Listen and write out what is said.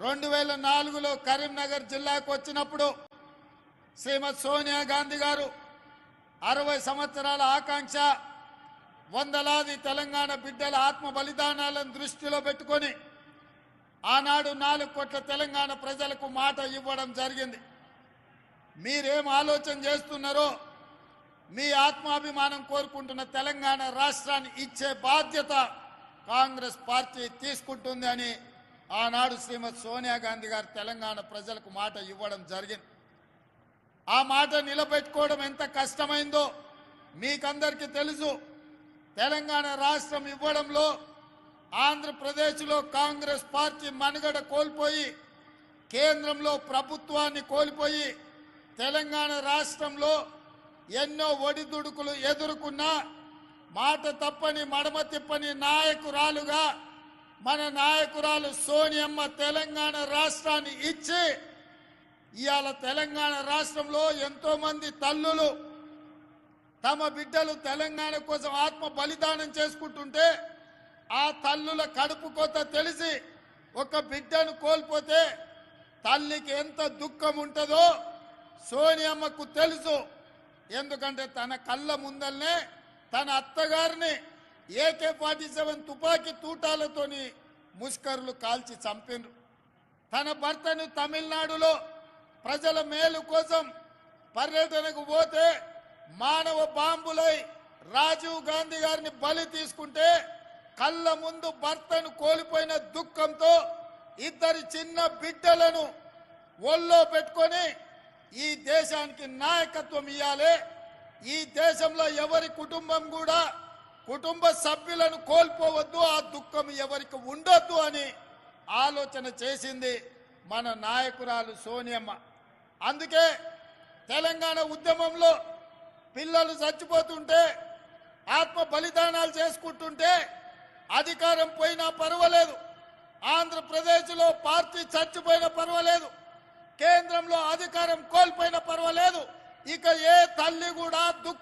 2004లో కరీంనగర్ జిల్లాకు వచ్చినప్పుడు శ్రీమతి సోనియా గాంధీ గారు 60 సంవత్సరాల ఆకాంక్ష వందలాది తెలంగాణ బిడ్డల ఆత్మ బలిదానాలను దృష్టిలో పెట్టుకొని ఆనాడు 4 కోట్ల తెలంగాణ ప్రజలకు మాట ఇవ్వడం జరిగింది. మీరేం ఆలోచన చేస్తున్నారో మీ ఆత్మాభిమానం కోరుకుంటున్న తెలంగాణ రాష్ట్రాన్ని ఇచ్చే బాధ్యత కాంగ్రెస్ పార్టీ తీసుకుంటుంది అని ఆనాడు శ్రీమతి సోనియా గాంధీ గారు తెలంగాణ ప్రజలకు మాట ఇవ్వడం జరిగింది. ఆ మాట నిలబెట్టుకోవడం ఎంత కష్టమైందో మీకందరికీ తెలుసు. తెలంగాణ రాష్ట్రం ఇవ్వడంలో ఆంధ్రప్రదేశ్లో కాంగ్రెస్ పార్టీ మనుగడ కోల్పోయి కేంద్రంలో ప్రభుత్వాన్ని కోల్పోయి తెలంగాణ రాష్ట్రంలో ఎన్నో ఒడిదుడుకులు ఎదుర్కొన్నా మాట తప్పని మడమ తిప్పని నాయకురాలుగా మన నాయకురాలు సోనియమ్మ తెలంగాణ రాష్ట్రాన్ని ఇచ్చి ఇవాళ తెలంగాణ రాష్ట్రంలో ఎంతో మంది తల్లులు తమ బిడ్డలు తెలంగాణ కోసం ఆత్మ బలిదానం చేసుకుంటుంటే ఆ తల్లుల కడుపు కోత తెలిసి ఒక బిడ్డను కోల్పోతే తల్లికి ఎంత దుఃఖం ఉంటుందో సోనియమ్మకు తెలుసు. ఎందుకంటే తన కళ్ళ ముందల్నే తన అత్తగారిని AK-47 తుపాకీ తూటాలతోని ముష్కరులు కాల్చి చంపినరు. తన భర్తను తమిళనాడులో ప్రజల మేలు కోసం పర్యటనకు పోతే మానవ బాంబులై రాజీవ్ గాంధీ గారిని బలి తీసుకుంటే కళ్ళ ముందు భర్తను కోల్పోయిన దుఃఖంతో 2 చిన్న బిడ్డలను ఒళ్ళో పెట్టుకొని ఈ దేశానికి నాయకత్వం ఇవ్వాలి, ఈ దేశంలో ఎవరి కుటుంబం కూడా కుటుంబ సభ్యులను కోల్పోవద్దు, ఆ దుఃఖం ఎవరికి ఉండొద్దు అని ఆలోచన చేసింది మన నాయకురాలు సోనియమ్మ. అందుకే తెలంగాణ ఉద్యమంలో పిల్లలు చచ్చిపోతుంటే ఆత్మ బలిదానాలు చేసుకుంటుంటే అధికారం పోయినా పర్వాలేదు, ఆంధ్రప్రదేశ్లో పార్టీ చచ్చిపోయినా పర్వాలేదు, కేంద్రంలో అధికారం కోల్పోయినా పర్వాలేదు, ఇక ఏ తల్లి కూడా దుఃఖం